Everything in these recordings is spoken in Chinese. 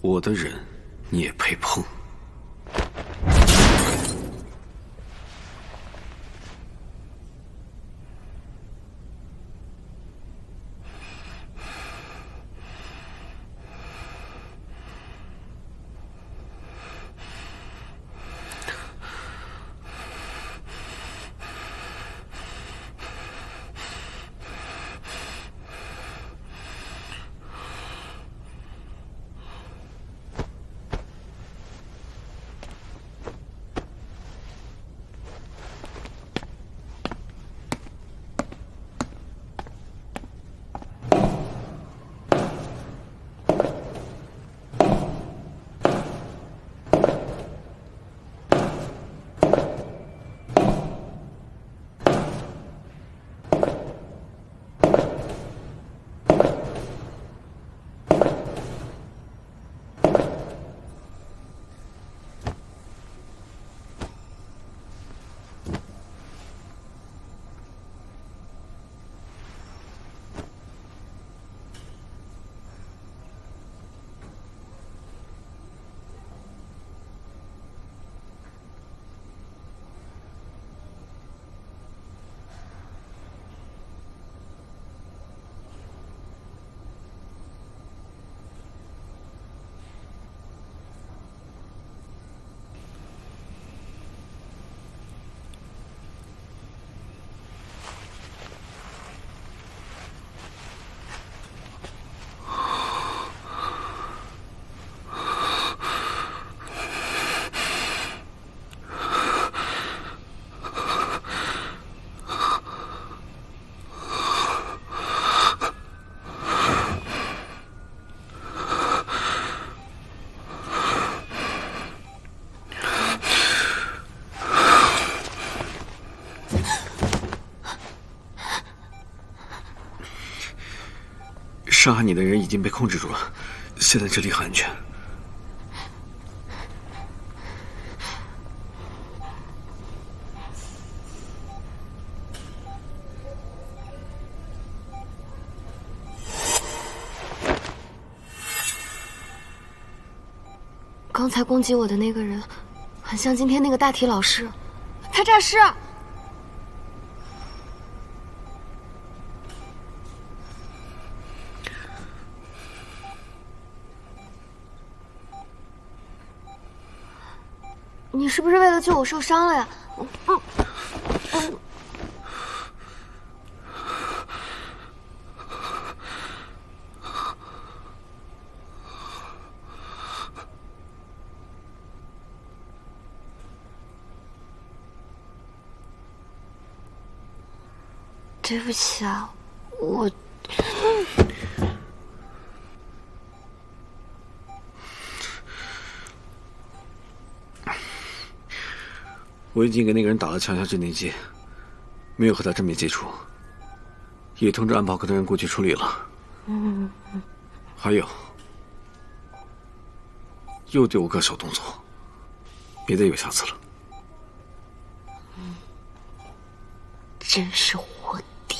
我的人，你也配碰？伤害你的人已经被控制住了，现在这里很安全。刚才攻击我的那个人，很像今天那个大体老师，他诈尸。你是不是为了救我受伤了呀？对不起啊，我已经给那个人打了强效镇定剂，没有和他正面接触，也通知安保科的人过去处理了。还有，又对我个小动作，别再有下次了。真是我爹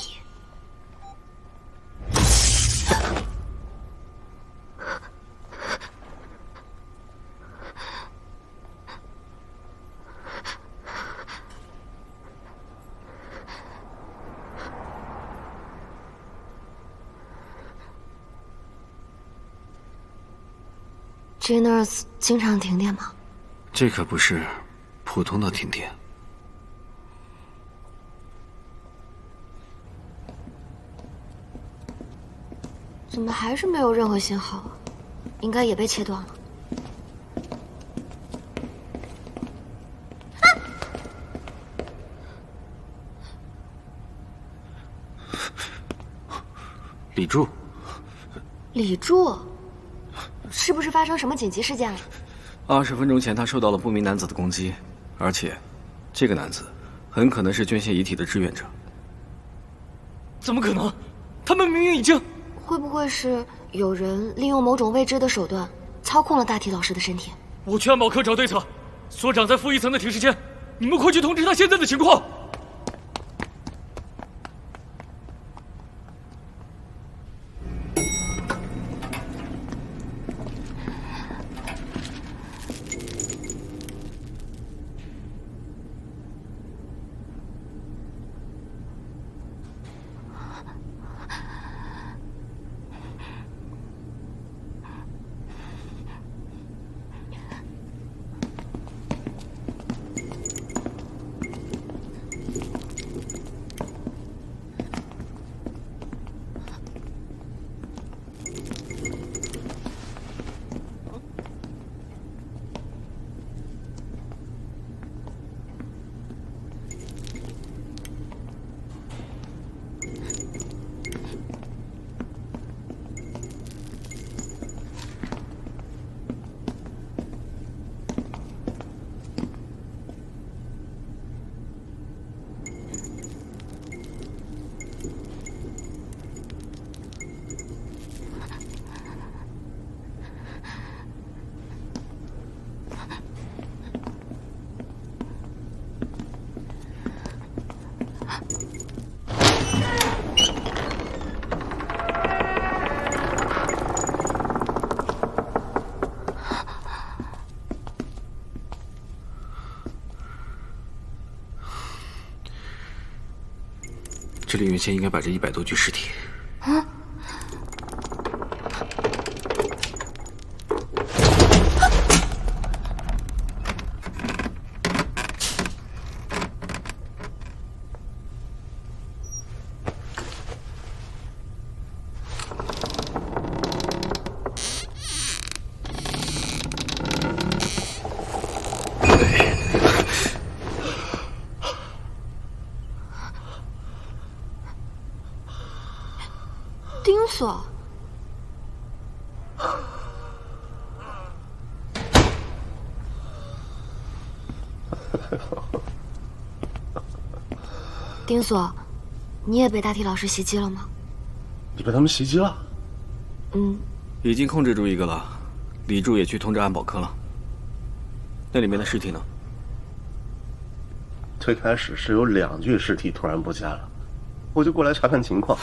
！Geners 经常停电吗？这可不是普通的停电。怎么还是没有任何信号啊？应该也被切断了。李柱，李柱，是不是发生什么紧急事件了？20分钟前，他受到了不明男子的攻击，而且，这个男子很可能是捐献遗体的志愿者。怎么可能？他们明明已经……会不会是有人利用某种未知的手段操控了大体老师的身体？我去安保科找对策。所长在负1层的停尸间，你们快去通知他现在的情况。这里原先应该摆着100多具尸体。啊！丁锁，丁锁，你也被大体老师袭击了吗？你被他们袭击了？嗯，已经控制住一个了，李柱也去通知安保科了。那里面的尸体呢？最开始是有2具尸体突然不见了，我就过来查看情况。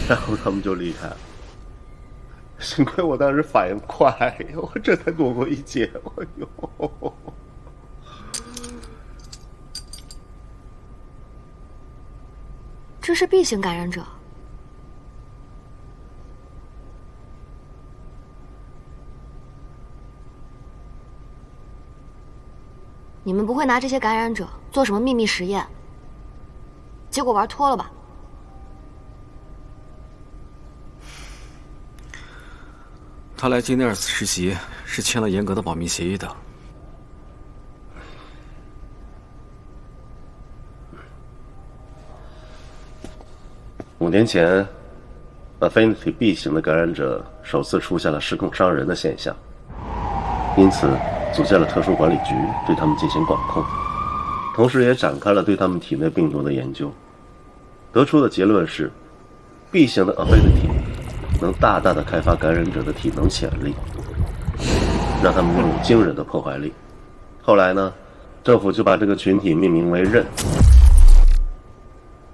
然后他们就离开了。幸亏我当时反应快，我这才躲过一劫。哎呦！这是 B 型感染者。你们不会拿这些感染者做什么秘密实验，结果玩脱了吧？他来金内尔斯实习是签了严格的保密协议的。5年前 ，Affinity B 型的感染者首次出现了失控伤人的现象，因此组建了特殊管理局对他们进行管控，同时也展开了对他们体内病毒的研究。得出的结论是 ，B 型的 Affinity 能大大的开发感染者的体能潜力，让他们拥有惊人的破坏力。后来呢，政府就把这个群体命名为刃。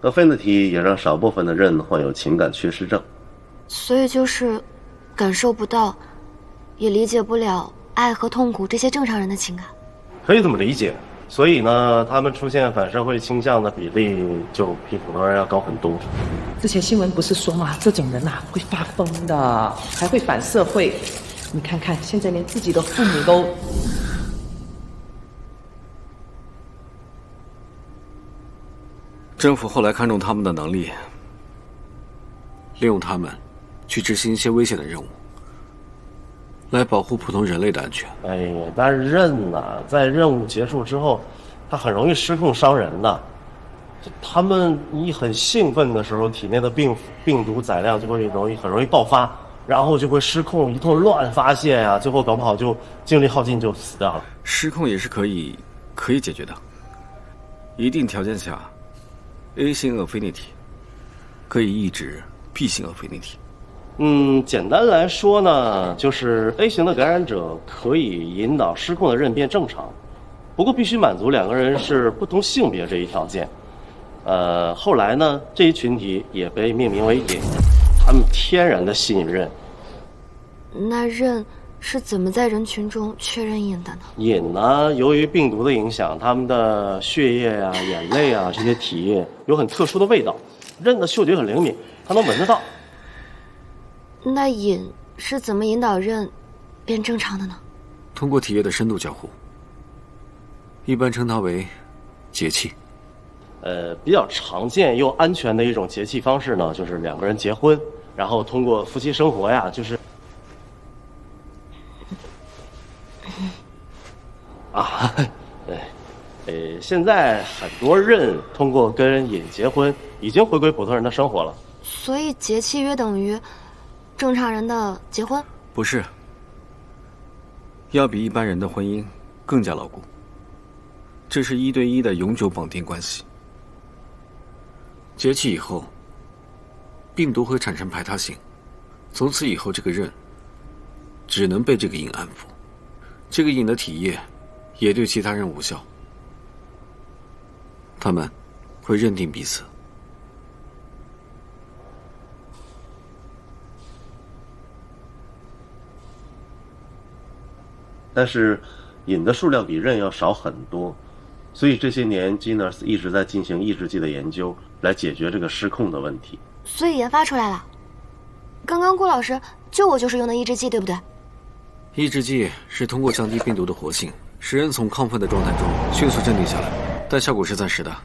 Affinity 也让少部分的刃患有情感缺失症，所以就是感受不到，也理解不了爱和痛苦这些正常人的情感。可以这么理解。所以呢，他们出现反社会倾向的比例就比普通人要高很多。之前新闻不是说嘛，这种人会发疯的，还会反社会。你看看，现在连自己的父母都……政府后来看中他们的能力，利用他们去执行一些危险的任务，来保护普通人类的安全。哎呀，但是刃在任务结束之后，他很容易失控伤人的。他们一很兴奋的时候，体内的病毒载量就会很容易爆发，然后就会失控，一通乱发泄呀，最后搞不好就精力耗尽就死掉了。失控也是可以解决的，一定条件下 ，A 型 Affinity 可以抑制 B 型 Affinity。简单来说呢，就是 A 型的感染者可以引导失控的刃变正常，不过必须满足2个人是不同性别这一条件。后来呢，这一群体也被命名为瘾，他们天然的吸引刃。那刃是怎么在人群中确认瘾的呢？瘾呢，由于病毒的影响，他们的血液啊、眼泪啊这些体液有很特殊的味道，刃的嗅觉很灵敏，它能闻得到。那瘾是怎么引导刃变正常的呢？通过体液的深度交互，一般称它为节气。比较常见又安全的一种节气方式呢，就是两个人结婚，然后通过夫妻生活呀，就是现在很多人通过跟尹结婚，已经回归普通人的生活了。所以节气约等于正常人的结婚？不是，要比一般人的婚姻更加牢固。这是1对1的永久绑定关系。节气以后，病毒会产生排他性，从此以后这个刃只能被这个瘾安抚，这个瘾的体液也对其他人无效。他们会认定彼此。但是瘾的数量比刃要少很多，所以这些年 Genos 一直在进行抑制剂的研究，来解决这个失控的问题。所以研发出来了。刚刚顾老师救我就是用的抑制剂，对不对？抑制剂是通过降低病毒的活性，使人从亢奋的状态中迅速镇定下来，但效果是暂时的。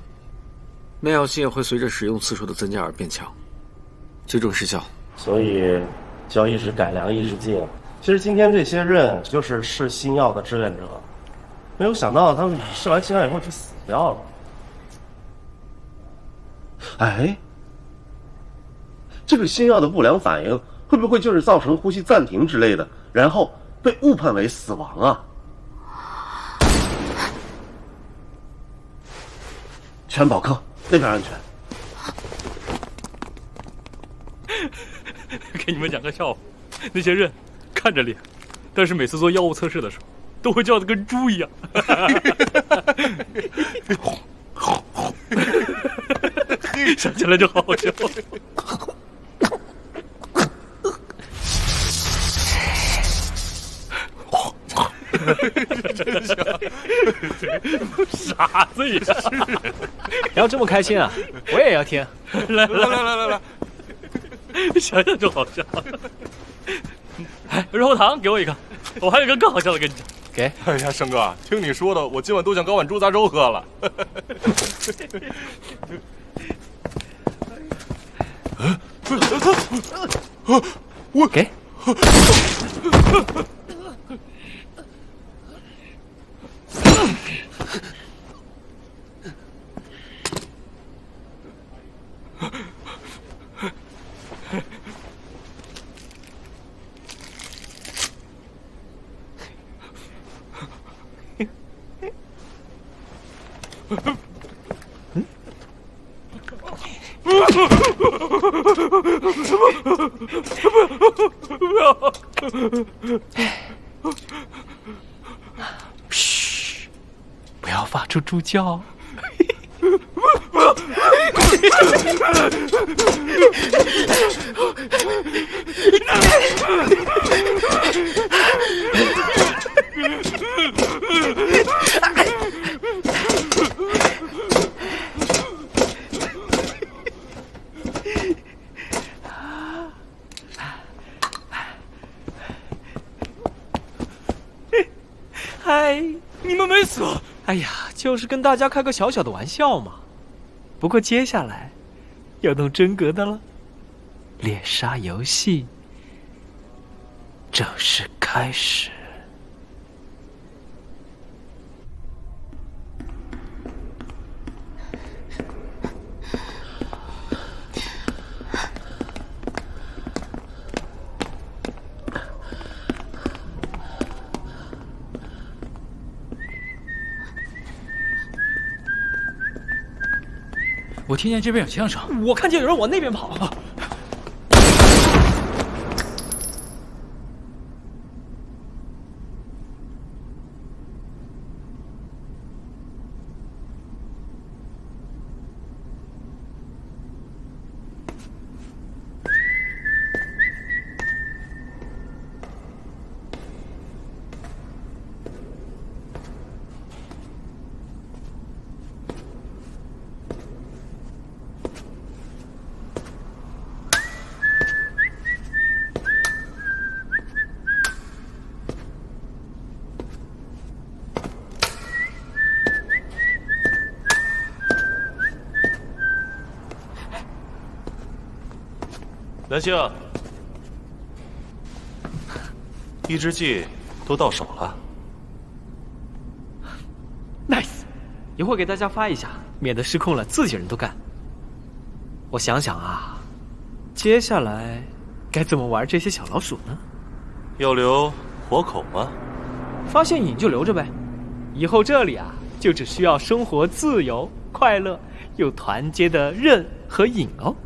耐药性会随着使用次数的增加而变强，最终失效。所以交易是改良抑制剂了。其实今天这些人就是试新药的志愿者，没有想到他们试完新药以后就死掉了。哎，这个新药的不良反应会不会就是造成呼吸暂停之类的，然后被误判为死亡啊？全保科那边安全。给你们讲个笑话，那些人看着脸，但是每次做药物测试的时候，都会叫得跟猪一样。想起来就好好笑。傻子呀！要这么开心啊，我也要听。来，想想就好笑。哎，肉糖给我一个，我还有一个更好笑的跟你讲。给。哎呀，生哥，听你说的，我今晚都想搞碗猪杂粥喝了。我给。嘘，不要发出猪叫。嗨，你们没死！哎呀，就是跟大家开个小小的玩笑嘛。不过接下来要动真格的了，猎杀游戏正式开始。我听见这边有枪声，我看见有人往那边跑。蓝星，抑制剂都到手了。Nice， 一会儿给大家发一下，免得失控了自己人都干。我想想啊，接下来该怎么玩这些小老鼠呢？要留活口吗？发现瘾就留着呗，以后这里啊，就只需要生活自由、快乐又团结的刃和瘾哦。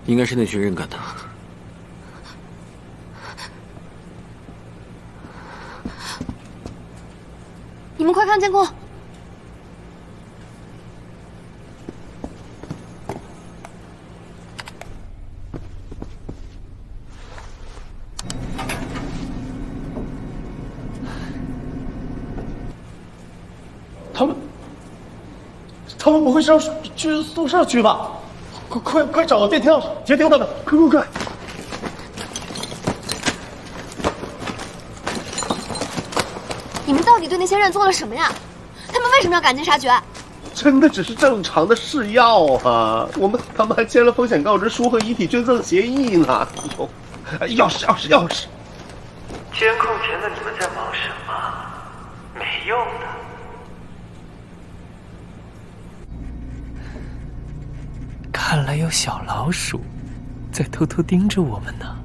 应该是那群人干的。你们快看监控！他们不会是要去宿舍去吧？快找个电梯钥匙接听他们！快！你们到底对那些人做了什么呀？他们为什么要赶尽杀绝？真的只是正常的试药啊！他们还签了风险告知书和遗体捐赠协议呢。钥匙！监控前的你们在忙什么？没用的。看来有小老鼠在偷偷盯着我们呢。